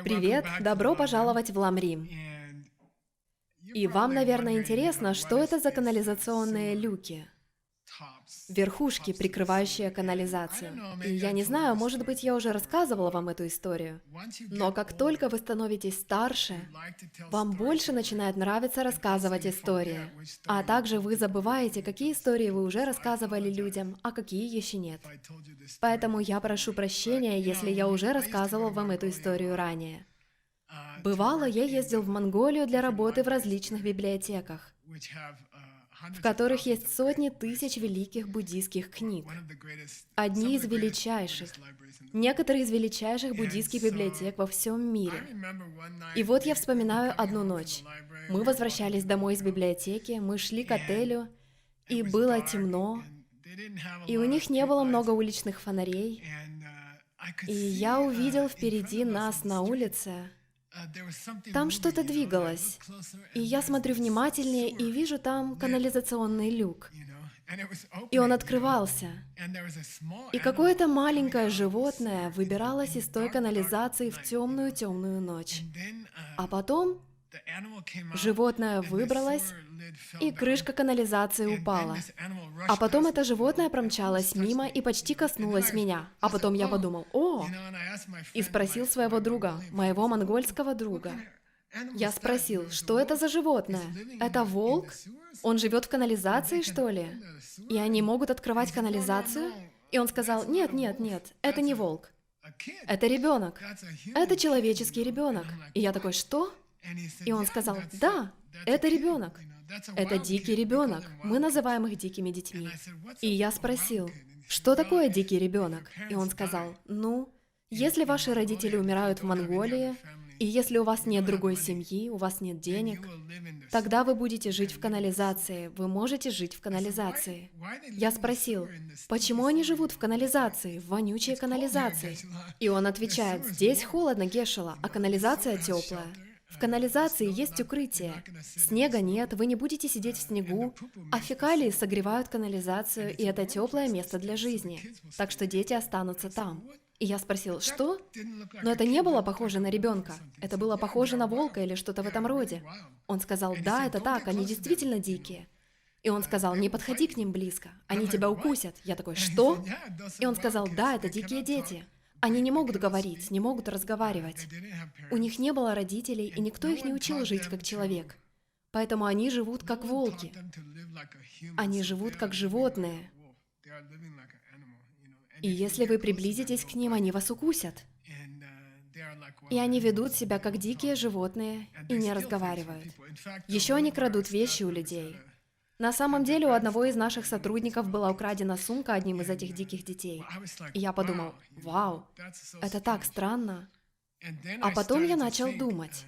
Привет, добро пожаловать в Ламрим. И вам, наверное, интересно, что это за канализационные люки? Верхушки, прикрывающие канализацию. И я не знаю, может быть, я уже рассказывала вам эту историю. Но как только вы становитесь старше, вам больше начинает нравиться рассказывать истории. А также вы забываете, какие истории вы уже рассказывали людям, а какие еще нет. Поэтому я прошу прощения, если я уже рассказывал вам эту историю ранее. Бывало, я ездил в Монголию для работы в различных библиотеках, в которых есть сотни тысяч великих буддийских книг. Одни из величайших, некоторые из величайших буддийских библиотек во всем мире. И вот я вспоминаю одну ночь. Мы возвращались домой из библиотеки, мы шли к отелю, и было темно, и у них не было много уличных фонарей, и я увидел впереди нас на улице. Там что-то двигалось, и я смотрю внимательнее и вижу там канализационный люк. И он открывался. И какое-то маленькое животное выбиралось из той канализации в темную-темную ночь. А потом животное выбралось, и крышка канализации упала. А потом это животное промчалось мимо и почти коснулось меня. А потом я подумал: «О!» И спросил своего друга, моего монгольского друга. Я спросил, что это за животное? Это волк? Он живет в канализации, что ли? И они могут открывать канализацию? И он сказал: «Нет, нет, нет, это не волк. Это ребенок. Это человеческий ребенок». И я такой: «Что?» И он сказал: «Да, это ребенок. Это дикий ребенок. Мы называем их дикими детьми». И я спросил: «Что такое дикий ребенок?» И он сказал: «Ну, если ваши родители умирают в Монголии, и если у вас нет другой семьи, у вас нет денег, тогда вы будете жить в канализации, вы можете жить в канализации». Я спросил: «Почему они живут в канализации, в вонючей канализации?» И он отвечает: «Здесь холодно, Гешела, а канализация теплая. В канализации есть укрытие. Снега нет, вы не будете сидеть в снегу, а фекалии согревают канализацию, и это теплое место для жизни. Так что дети останутся там». И я спросил: «Что?» Но это не было похоже на ребенка. Это было похоже на волка или что-то в этом роде. Он сказал: «Да, это так, они действительно дикие». И он сказал: «Не подходи к ним близко, они тебя укусят». Я такой: «Что?» И он сказал: «Да, это дикие дети. Они не могут говорить, не могут разговаривать. У них не было родителей, и никто их не учил жить как человек. Поэтому они живут как волки. Они живут как животные. И если вы приблизитесь к ним, они вас укусят. И они ведут себя как дикие животные и не разговаривают. Еще они крадут вещи у людей. На самом деле у одного из наших сотрудников была украдена сумка одним из этих диких детей. И я подумал: «Вау, это так странно». А потом я начал думать.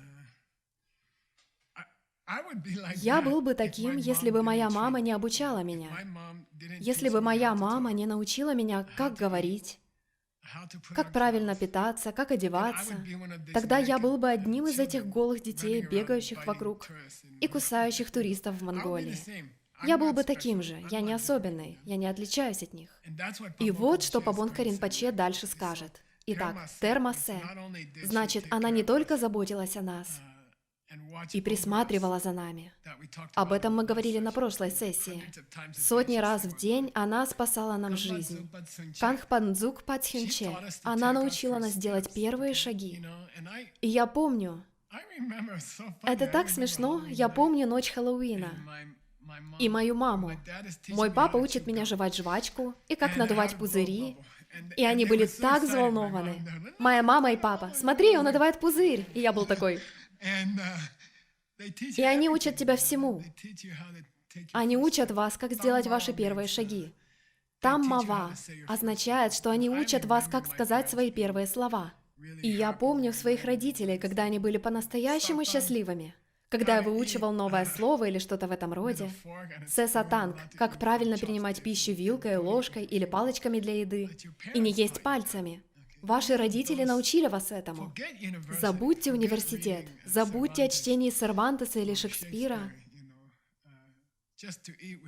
Я был бы таким, если бы моя мама не обучала меня. Если бы моя мама не научила меня, как говорить, как правильно питаться, как одеваться, тогда я был бы одним из этих голых детей, бегающих вокруг и кусающих туристов в Монголии. Я был бы таким же, я не особенный, я не отличаюсь от них. И вот что Пабонка Ринпоче дальше скажет. Итак, термасе, значит, она не только заботилась о нас и присматривала за нами. Об этом мы говорили на прошлой сессии. Сотни раз в день она спасала нам жизнь. Кангпандзук Патхинче, она научила нас делать первые шаги. И я помню, это так смешно, я помню ночь Хэллоуина. И мою маму. Мой папа учит меня жевать жвачку и как надувать пузыри. И они были так взволнованы. Моя мама и папа: «Смотри, он надувает пузырь!» И я был такой. И они учат тебя всему. Они учат вас, как сделать ваши первые шаги. Таммава означает, что они учат вас, как сказать свои первые слова. И я помню своих родителей, когда они были по-настоящему счастливыми. Когда я выучивал новое слово или что-то в этом роде. Сесатанг, как правильно принимать пищу вилкой, ложкой или палочками для еды. И не есть пальцами. Ваши родители научили вас этому. Забудьте университет. Забудьте о чтении Сервантеса или Шекспира.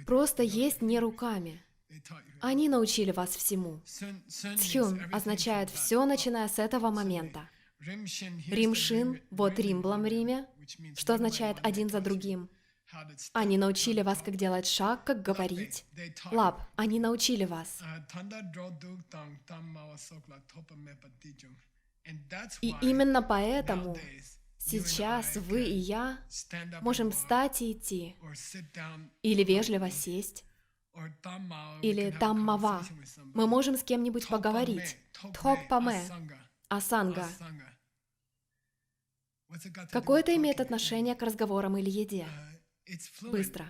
Просто есть не руками. Они научили вас всему. Цхюн означает «все, начиная с этого момента». Римшин, вот Рим в Ламриме, что означает «один за другим». Они научили вас, как делать шаг, как говорить. Лап, они научили вас. И именно поэтому сейчас вы и я можем встать и идти, или вежливо сесть, или таммава. Мы можем с кем-нибудь поговорить. Тхокпаме, асанга. Какое это имеет отношение к разговорам или еде? Быстро.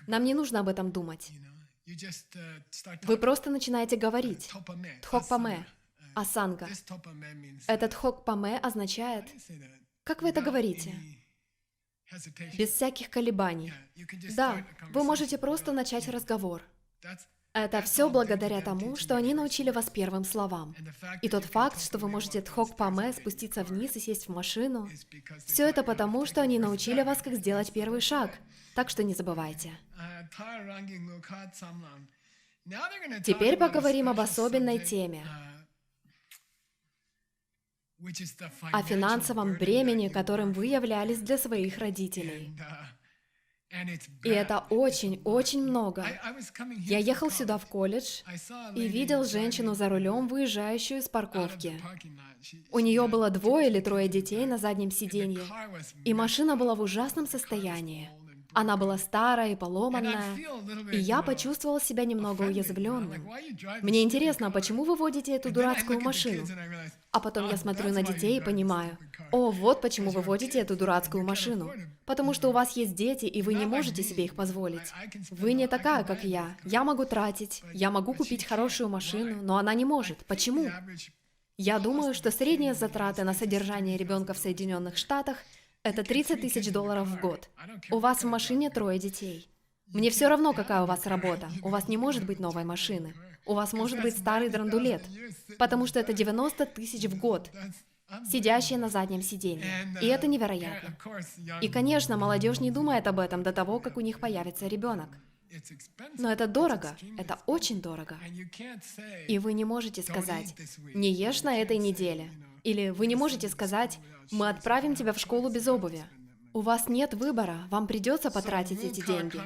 Нам не нужно об этом думать. Вы просто начинаете говорить. Тхокпаме, асанга. Этот тхокпаме означает, как вы это говорите? Без всяких колебаний. Да, вы можете просто начать разговор. Это все благодаря тому, что они научили вас первым словам. И тот факт, что вы можете тхокпаме спуститься вниз и сесть в машину, все это потому, что они научили вас, как сделать первый шаг. Так что не забывайте. Теперь поговорим об особенной теме. О финансовом бремени, которым вы являлись для своих родителей. И это очень много. Я ехал сюда в колледж и видел женщину за рулем, выезжающую из парковки. У нее было 2 или 3 детей на заднем сиденье, и машина была в ужасном состоянии. Она была старая и поломанная, и я почувствовал себя немного уязвленным. Мне интересно, почему вы водите эту дурацкую машину? А потом я смотрю на детей и понимаю, о, вот почему вы водите эту дурацкую машину. Потому что у вас есть дети, и вы не можете себе их позволить. Вы не такая, как я. Я могу тратить, я могу купить хорошую машину, но она не может. Почему? Я думаю, что средние затраты на содержание ребенка в Соединенных Штатах – это $30 000 в год. У вас в машине 3 детей. Мне все равно, какая у вас работа. У вас не может быть новой машины. У вас может быть старый драндулет. Потому что это 90 000 в год, сидящие на заднем сиденье. И это невероятно. И, конечно, молодежь не думает об этом до того, как у них появится ребенок. Но это дорого, это очень дорого. И вы не можете сказать, не ешь на этой неделе. Или вы не можете сказать, мы отправим тебя в школу без обуви. У вас нет выбора, вам придется потратить эти деньги.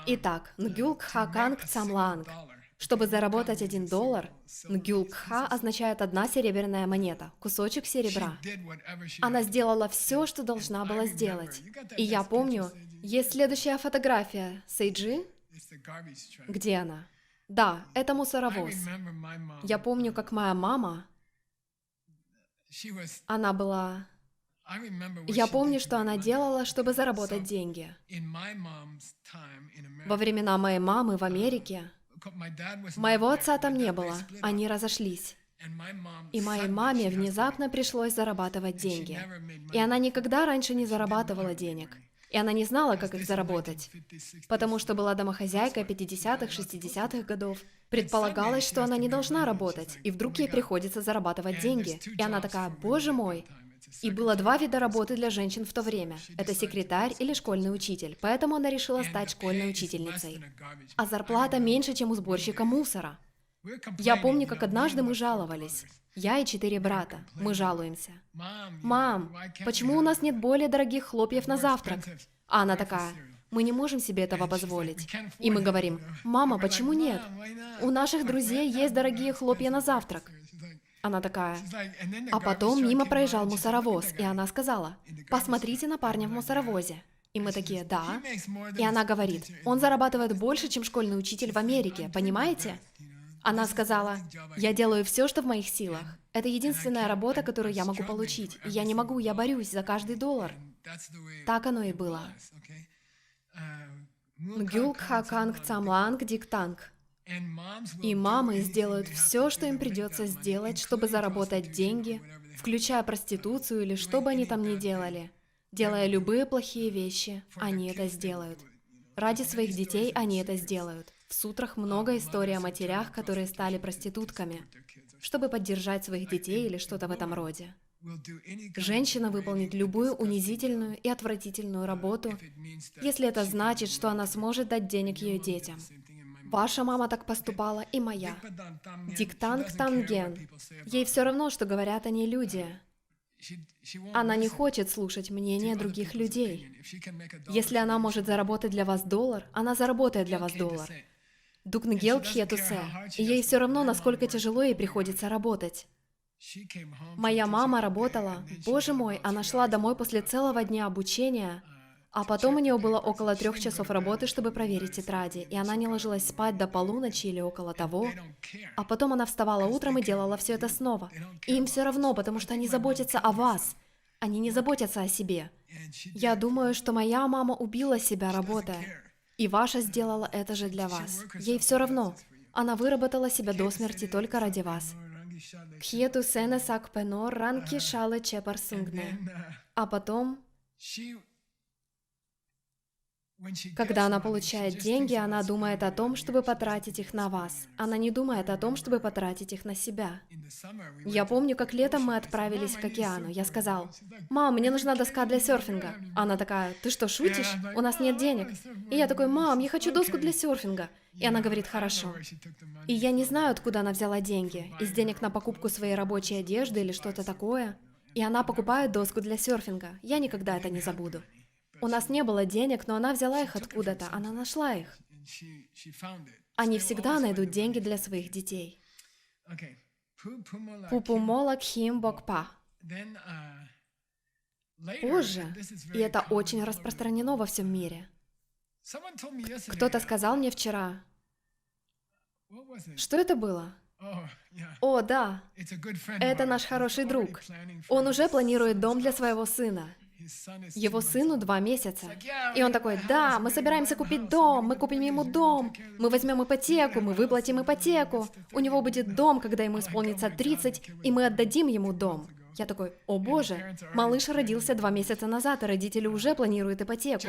Итак, нгюлкха-канг цамлаанг. Чтобы заработать $1, нгюлкха означает 1 серебряная монета, кусочек серебра. Она сделала все, что должна была сделать. И я помню, есть следующая фотография. Сейджи? Где она? Да, это мусоровоз. Я помню, как моя мама... Она была... Я помню, что она делала, чтобы заработать деньги. Во времена моей мамы в Америке моего отца там не было, они разошлись. И моей маме внезапно пришлось зарабатывать деньги. И она никогда раньше не зарабатывала денег. И она не знала, как их заработать. Потому что была домохозяйкой 50-х, 60-х годов. Предполагалось, что она не должна работать, и вдруг ей приходится зарабатывать деньги. И она такая, боже мой. И было 2 вида работы для женщин в то время. Это секретарь или школьный учитель. Поэтому она решила стать школьной учительницей. А зарплата меньше, чем у сборщика мусора. Я помню, как однажды мы жаловались. Я и 4 брата. Мы жалуемся. «Мам, почему у нас нет более дорогих хлопьев на завтрак?» А она такая, «Мы не можем себе этого позволить». И мы говорим, «Мама, почему нет? У наших друзей есть дорогие хлопья на завтрак». Она такая, а потом мимо проезжал мусоровоз, и она сказала, «Посмотрите на парня в мусоровозе». И мы такие, «Да». И она говорит, «Он зарабатывает больше, чем школьный учитель в Америке, понимаете?» Она сказала, «Я делаю все, что в моих силах. Это единственная работа, которую я могу получить. И я не могу, я борюсь за каждый $1». Так оно и было. Нгюлкха-канг цамлаанг диктанг. И мамы сделают все, что им придется сделать, чтобы заработать деньги, включая проституцию или что бы они там ни делали. Делая любые плохие вещи, они это сделают. Ради своих детей они это сделают. В сутрах много историй о матерях, которые стали проститутками, чтобы поддержать своих детей или что-то в этом роде. Женщина выполнит любую унизительную и отвратительную работу, если это значит, что она сможет дать денег ее детям. Ваша мама так поступала, и моя. Диктанг Танген. Ей все равно, что говорят о ней люди. Она не хочет слушать мнения других людей. Если она может заработать для вас $1, она заработает для вас $1. Дукнгел Кхетусе. И ей все равно, насколько тяжело ей приходится работать. Моя мама работала. Боже мой, она шла домой после целого дня обучения, а потом у нее было около 3 часов работы, чтобы проверить тетради, и она не ложилась спать до полуночи или около того, а потом она вставала утром и делала все это снова. И им все равно, потому что они заботятся о вас. Они не заботятся о себе. Я думаю, что моя мама убила себя, работая. И ваша сделала это же для вас. Ей все равно. Она выработала себя до смерти только ради вас. Кхету сене сак пенор ранки шале чепар сунгне. А потом, когда она получает деньги, она думает о том, чтобы потратить их на вас. Она не думает о том, чтобы потратить их на себя. Я помню, как летом мы отправились к океану. Я сказал: «Мам, мне нужна доска для серфинга». Она такая: «Ты что, шутишь? У нас нет денег». И я такой: «Мам, я хочу доску для серфинга». И она говорит: «Хорошо». И я не знаю, откуда она взяла деньги. Из денег на покупку своей рабочей одежды или что-то такое. И она покупает доску для серфинга. Я никогда это не забуду. У нас не было денег, но она взяла их откуда-то, она нашла их. Они всегда найдут деньги для своих детей. Пупумола кхим бокпа. Позже, и это очень распространено во всем мире. Кто-то сказал мне вчера, что это было? О, да, это наш хороший друг. Он уже планирует дом для своего сына. Его сыну 2 месяца. И он такой: «Да, мы собираемся купить дом, мы купим ему дом, мы возьмем ипотеку, мы выплатим ипотеку, у него будет дом, когда ему исполнится 30, и мы отдадим ему дом». Я такой: «О боже, малыш родился 2 месяца назад, и родители уже планируют ипотеку.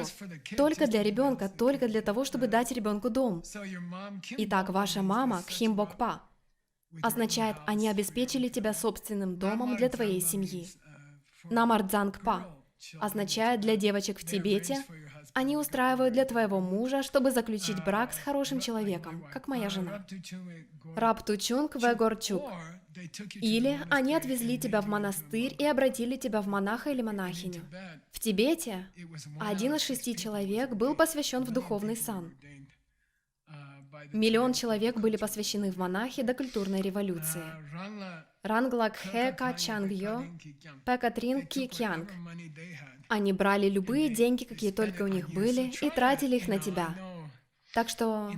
Только для ребенка, только для того, чтобы дать ребенку дом». Итак, ваша мама, Кхимбокпа, означает: они обеспечили тебя собственным домом для твоей семьи. Намардзангпа означает: для девочек в Тибете они устраивают для твоего мужа, чтобы заключить брак с хорошим человеком, как моя жена. Раптучунг вегорчук. Или они отвезли тебя в монастырь и обратили тебя в монаха или монахиню. В Тибете 1 из 6 человек был посвящен в духовный сан. 1 миллион человек были посвящены в монахи до культурной революции. Ранглакхе Качангьо, Пекатрин Кикянг. Они брали любые деньги, какие только у них были, и тратили их на тебя. Так что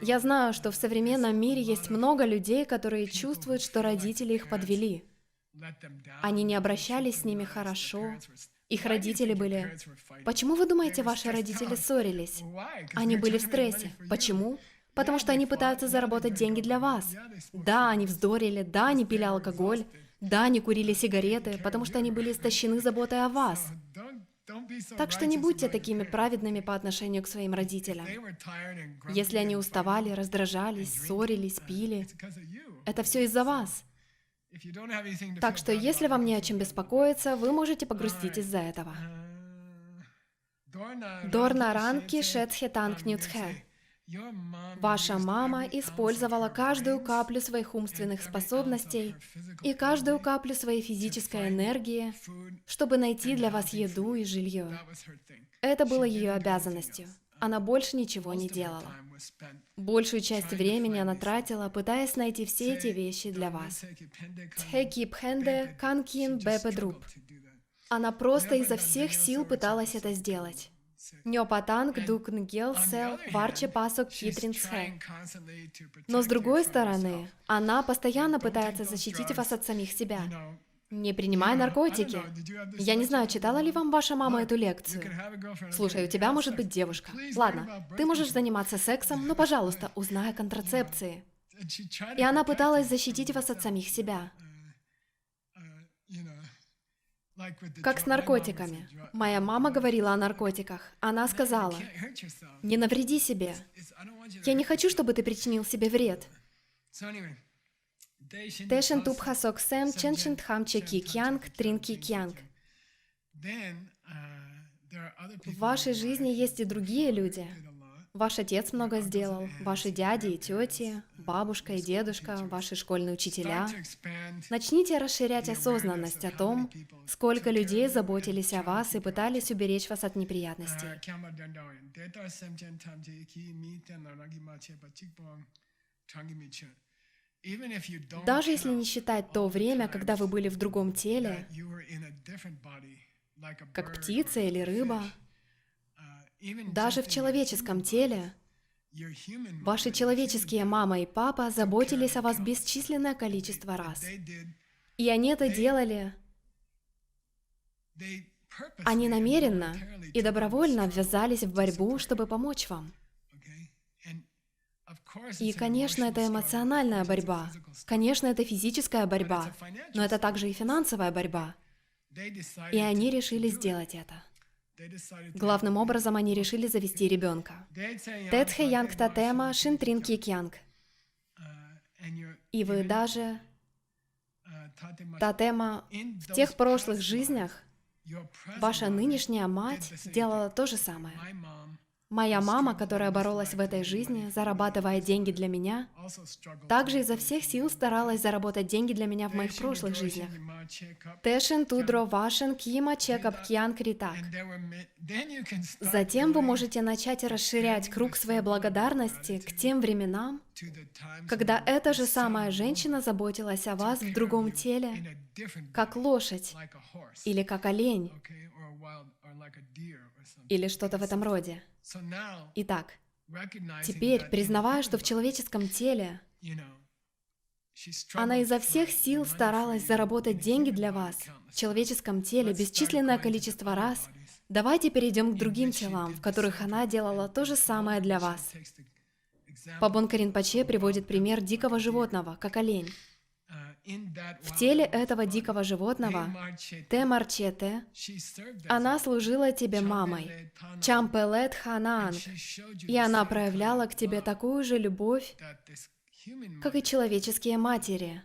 я знаю, что в современном мире есть много людей, которые чувствуют, что родители их подвели. Они не обращались с ними хорошо. Их родители были... Почему вы думаете, ваши родители ссорились? Они были в стрессе. Почему? Потому что они пытаются заработать деньги для вас. Да, они вздорили, да, они пили алкоголь, да, они курили сигареты, потому что они были истощены заботой о вас. Так что не будьте такими праведными по отношению к своим родителям. Если они уставали, раздражались, ссорились, пили, это все из-за вас. Так что если вам не о чем беспокоиться, вы можете погрустить из-за этого. Дорнаранки шетхетанг нюцхе. Ваша мама использовала каждую каплю своих умственных способностей и каждую каплю своей физической энергии, чтобы найти для вас еду и жилье. Это было ее обязанностью. Она больше ничего не делала. Большую часть времени она тратила, пытаясь найти все эти вещи для вас. Тхекипхенде канкин бепедруп. Она просто изо всех сил пыталась это сделать. Нёпатанг дукнгел сел варче пасок китринсхэ. Но с другой стороны, она постоянно пытается защитить вас от самих себя. Не принимай наркотики. Я не знаю, читала ли вам ваша мама эту лекцию. Слушай, у тебя может быть девушка. Ладно, ты можешь заниматься сексом, но, пожалуйста, узнай о контрацепции. И она пыталась защитить вас от самих себя. Как с наркотиками. Моя мама говорила о наркотиках. Она сказала: «Не навреди себе. Я не хочу, чтобы ты причинил себе вред». Тэшен тупха соксэм ченшин тхамче кикянг трин кикянг. В вашей жизни есть и другие люди. Ваш отец много сделал, ваши дяди и тети, бабушка и дедушка, ваши школьные учителя. Начните расширять осознанность о том, сколько людей заботились о вас и пытались уберечь вас от неприятностей. Даже если не считать то время, когда вы были в другом теле, как птица или рыба, даже в человеческом теле, ваши человеческие мама и папа заботились о вас бесчисленное количество раз. И они это делали, они намеренно и добровольно ввязались в борьбу, чтобы помочь вам. И, конечно, это эмоциональная борьба, конечно, это физическая борьба, но это также и финансовая борьба. И они решили сделать это. Главным образом они решили завести ребенка. Тетхе янг татема шинтрин кик янг. И вы даже, татема, в тех прошлых жизнях ваша нынешняя мать делала то же самое. Моя мама, которая боролась в этой жизни, зарабатывая деньги для меня, также изо всех сил старалась заработать деньги для меня в моих прошлых жизнях. Тэшин тудро вашен кима чекап кьян критак. Затем вы можете начать расширять круг своей благодарности к тем временам, когда эта же самая женщина заботилась о вас в другом теле, как лошадь или как олень, или что-то в этом роде. Итак, теперь, признавая, что в человеческом теле она изо всех сил старалась заработать деньги для вас, в человеческом теле бесчисленное количество раз, давайте перейдем к другим телам, в которых она делала то же самое для вас. Пабонка Ринпоче приводит пример дикого животного, как олень. В теле этого дикого животного, те марчете, она служила тебе мамой, чампелет ханаанг, и она проявляла к тебе такую же любовь, как и человеческие матери.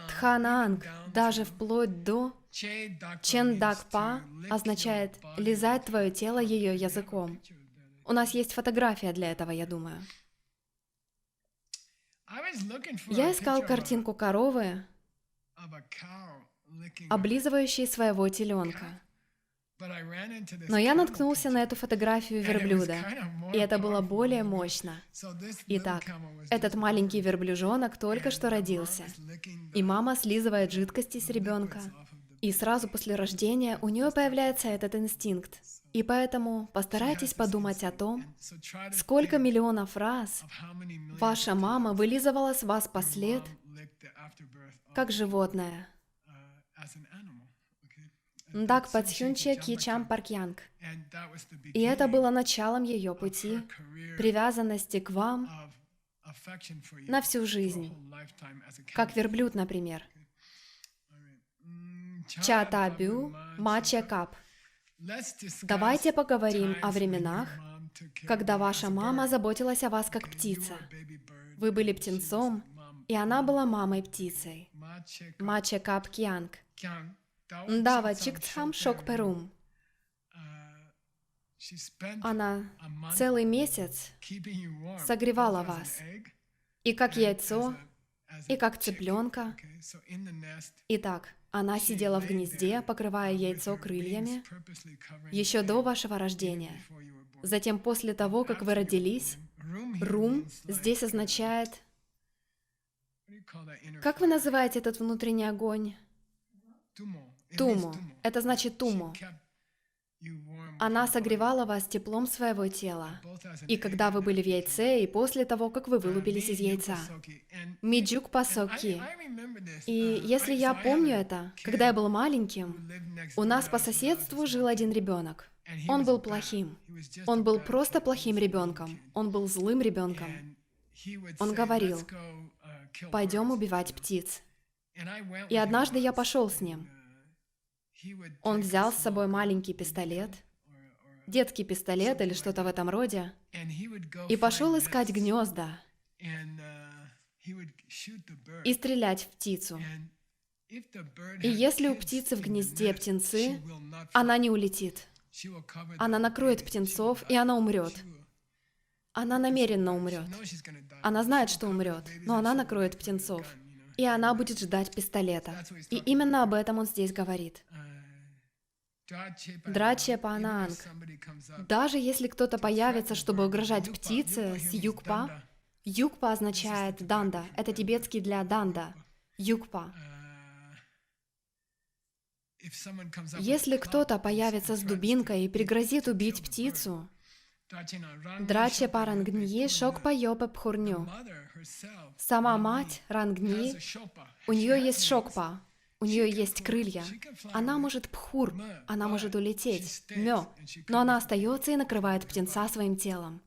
Тханаанг, даже вплоть до чендакпа, означает лизать твое тело ее языком. У нас есть фотография для этого, я думаю. Я искал картинку коровы, облизывающей своего теленка. Но я наткнулся на эту фотографию верблюда, и это было более мощно. Итак, этот маленький верблюжонок только что родился, и мама слизывает жидкости с ребенка, и сразу после рождения у нее появляется этот инстинкт. И поэтому постарайтесь подумать о том, сколько миллионов раз ваша мама вылизывала с вас послед, как животное. Ndак Пацхюнче Кичам Паркьянг. И это было началом ее пути, привязанности к вам на всю жизнь, как верблюд, например. Чатабю Маче Кап. Давайте поговорим о временах, когда ваша мама заботилась о вас как птица. Вы были птенцом, и она была мамой-птицей. Маче Кап Кьянг. Ndava Чиктхам Шокперум. Она целый месяц согревала вас, и как яйцо, и как цыпленка. Итак, она сидела в гнезде, покрывая яйцо крыльями, еще до вашего рождения. Затем, после того, как вы родились, рум здесь означает... Как вы называете этот внутренний огонь? Туму. Это значит туму. Она согревала вас теплом своего тела. И когда вы были в яйце, и после того, как вы вылупились из яйца. Миджук пасоки. И если я помню это, когда я был маленьким, у нас по соседству жил один ребенок. Он был плохим. Он был просто плохим ребенком. Он был злым ребенком. Он говорил: «Пойдем убивать птиц». И однажды я пошел с ним. Он взял с собой маленький пистолет, детский пистолет или что-то в этом роде, и пошел искать гнезда и стрелять в птицу. И если у птицы в гнезде птенцы, она не улетит. Она накроет птенцов, и она умрет. Она намеренно умрет. Она знает, что умрет, но она накроет птенцов. И она будет ждать пистолета. И именно об этом он здесь говорит. Драче Панаанг. Даже если кто-то появится, чтобы угрожать птице с югпа, югпа означает данда. Это тибетский для данда. Югпа. Если кто-то появится с дубинкой и пригрозит убить птицу, Драче Парангньи Шокпа Йопе Пхурню. Сама мать Рангни, у нее есть шокпа, у нее есть крылья. Она может пхур, она может улететь, мё, но она остается и накрывает птенца своим телом.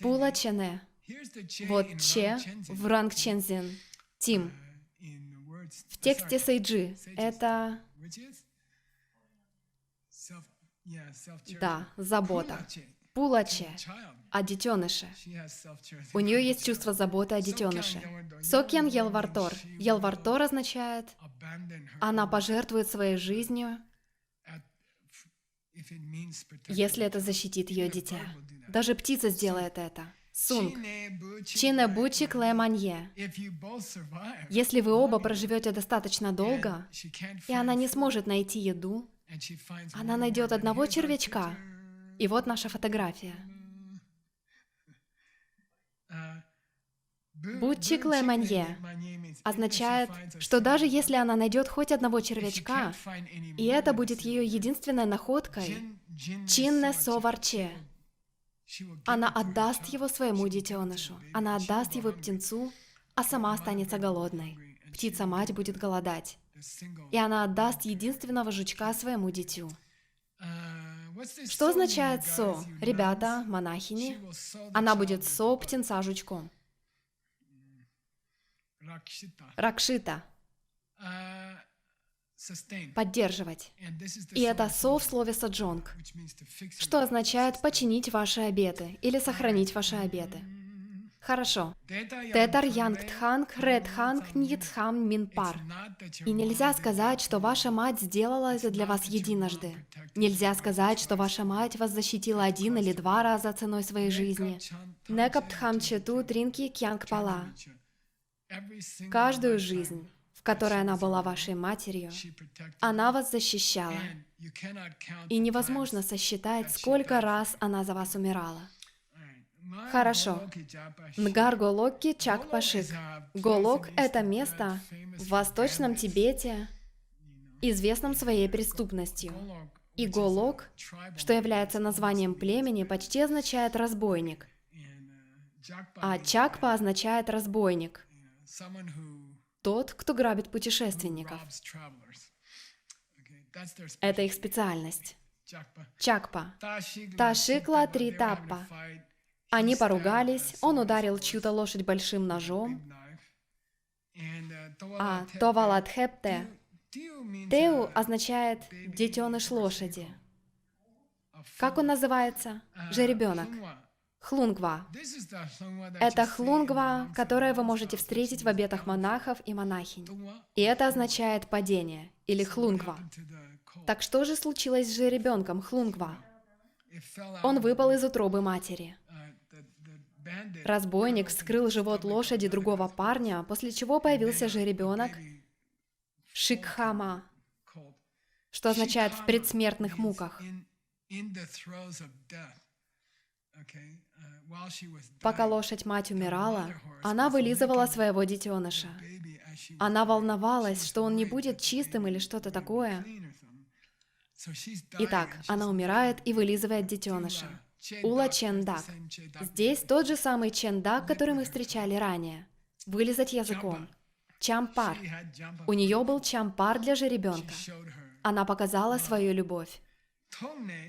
Пула Чене. Вот Че в Рангчензин. Тим. В тексте Сейджи это... Да, забота. Пулаче о детеныше. У нее есть чувство заботы о детеныше. Сокьян Елвартор. Елвартор означает, она пожертвует своей жизнью, если это защитит ее дитя. Даже птица сделает это. Сунг. Чине Бучи Клеманье. Если вы оба проживете достаточно долго, и она не сможет найти еду, она найдет одного червячка. И вот наша фотография. Бучи Клеманье означает, что даже если она найдет хоть одного червячка, и это будет ее единственной находкой, Чинне Соварче, она отдаст его своему детенышу, она отдаст его птенцу, а сама останется голодной. Птица-мать будет голодать. И она отдаст единственного жучка своему дитю. Что означает «со»? Ребята, монахини. Она будет «со» птенца жучком. Ракшита. Поддерживать. И это «со» в слове «саджонг», что означает «починить ваши обеты» или «сохранить ваши обеты». Хорошо. Тетар янгтханг редханг нитхам минпар. И нельзя сказать, что ваша мать сделала это для вас единожды. Нельзя сказать, что ваша мать вас защитила 1 или 2 раза ценой своей жизни. Некаптхам чету тринки кянгпала. Каждую жизнь, в которой она была вашей матерью, она вас защищала. И невозможно сосчитать, сколько раз она за вас умирала. Хорошо. Нгар Голокки Чак Пашик. Голок — это место в Восточном Тибете, известном своей преступностью. И Голок, что является названием племени, почти означает «разбойник». А Чакпа означает «разбойник». Тот, кто грабит путешественников. Это их специальность. Чакпа. Ташикла три таппа. Они поругались, он ударил чью-то лошадь большим ножом. А Товаладхепте. Теу означает «детеныш лошади». Как он называется? Жеребенок. Хлунгва. Это хлунгва, которое вы можете встретить в обетах монахов и монахинь. И это означает «падение» или хлунгва. Так что же случилось с жеребенком хлунгва? Он выпал из утробы матери. Разбойник вскрыл живот лошади другого парня, после чего появился жеребенок Шикхама, что означает «в предсмертных муках». Пока лошадь-мать умирала, она вылизывала своего детеныша. Она волновалась, что он не будет чистым или что-то такое. Итак, она умирает и вылизывает детеныша. Ула Чендак. Здесь тот же самый Чендак, который мы встречали ранее. Вылизать языком. Чампар. У нее был чампар для жеребенка. Она показала свою любовь.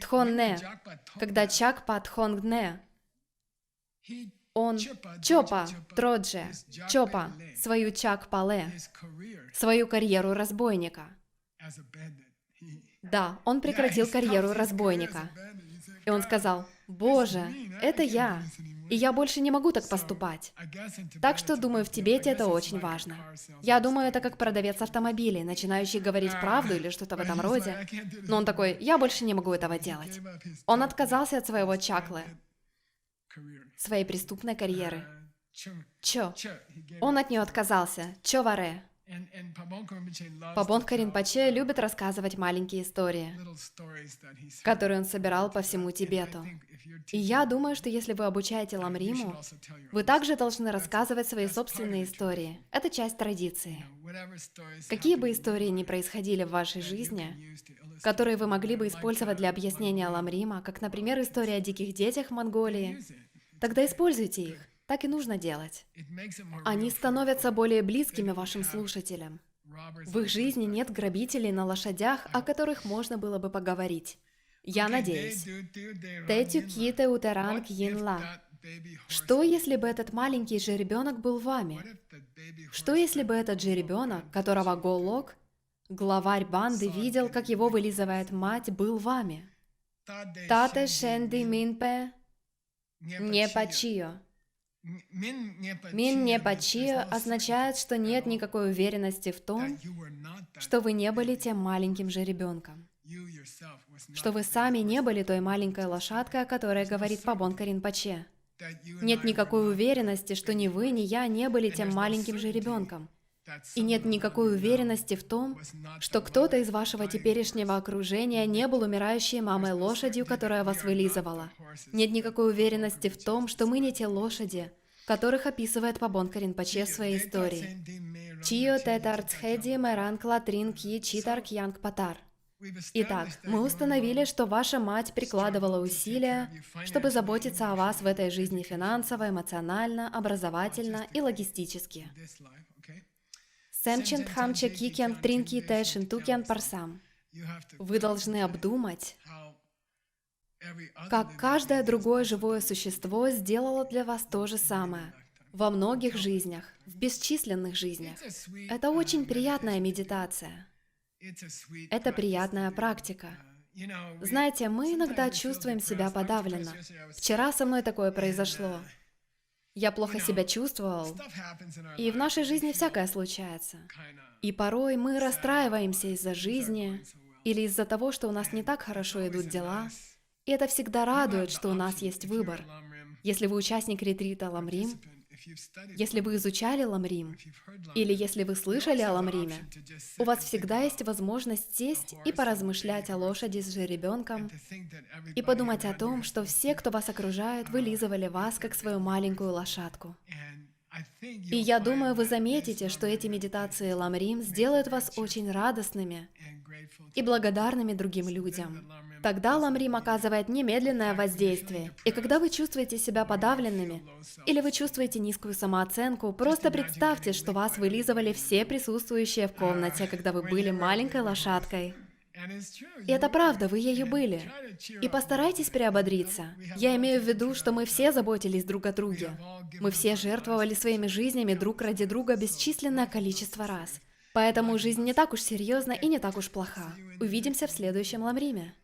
Тхонне. Когда Чакпа Тхонгне. Он Чопа, Тродже, Чопа, свою Чакпале, свою карьеру разбойника. Да, он прекратил карьеру разбойника. И он сказал: «Боже, это я, и я больше не могу так поступать». Так что, думаю, в Тибете это очень важно. Я думаю, это как продавец автомобилей, начинающий говорить правду или что-то в этом роде. Но он такой: «Я больше не могу этого делать». Он отказался от своего чаклы. своей преступной карьеры. Чо. Он от нее отказался. Чо варе. Пабонка Ринпоче любит рассказывать маленькие истории, которые он собирал по всему Тибету. И я думаю, что если вы обучаете Ламриму, вы также должны рассказывать свои собственные истории. Это часть традиции. Какие бы истории ни происходили в вашей жизни, которые вы могли бы использовать для объяснения Ламрима, как, например, история о диких детях в Монголии, тогда используйте их. Так и нужно делать. Они становятся более близкими вашим слушателям. В их жизни нет грабителей на лошадях, о которых можно было бы поговорить. Я надеюсь. Тэтю ките утеранг йинла. Что, если бы этот маленький жеребенок был вами? Что, если бы этот жеребенок, которого Голок, главарь банды, видел, как его вылизывает мать, был вами? Тате шенди минпе не пачио. Мин не пачио означает, что нет никакой уверенности в том, что вы не были тем маленьким жеребенком. Что вы сами не были той маленькой лошадкой, о которой говорит Пабонка Ринпоче. Нет никакой уверенности, что ни вы, ни я не были тем маленьким жеребенком. И нет никакой уверенности в том, что кто-то из вашего теперешнего окружения не был умирающей мамой лошадью, которая вас вылизывала. Нет никакой уверенности в том, что мы не те лошади, которых описывает Пабонка Ринпоче в своей истории. Чио тетарцхеди меранг латрин ки читар кьянг патар. Итак, мы установили, что ваша мать прикладывала усилия, чтобы заботиться о вас в этой жизни финансово, эмоционально, образовательно и логистически. Вы должны обдумать, как каждое другое живое существо сделало для вас то же самое. Во многих жизнях, в бесчисленных жизнях. Это очень приятная медитация. Это приятная практика. Знаете, мы иногда чувствуем себя подавленно. Вчера со мной такое произошло. Я плохо себя чувствовал, и в нашей жизни всякое случается. И порой мы расстраиваемся из-за жизни или из-за того, что у нас не так хорошо идут дела. И это всегда радует, что у нас есть выбор. Если вы участник ретрита Ламрим, если вы изучали Ламрим, или если вы слышали о Ламриме, у вас всегда есть возможность сесть и поразмышлять о лошади с жеребенком и подумать о том, что все, кто вас окружает, вылизывали вас, как свою маленькую лошадку. И я думаю, вы заметите, что эти медитации Ламрим сделают вас очень радостными и благодарными другим людям. Тогда Ламрим оказывает немедленное воздействие. И когда вы чувствуете себя подавленными, или вы чувствуете низкую самооценку, просто представьте, что вас вылизывали все присутствующие в комнате, когда вы были маленькой лошадкой. И это правда, вы ею были. И постарайтесь приободриться. Я имею в виду, что мы все заботились друг о друге. Мы все жертвовали своими жизнями друг ради друга бесчисленное количество раз. Поэтому жизнь не так уж серьезна и не так уж плоха. Увидимся в следующем Ламриме.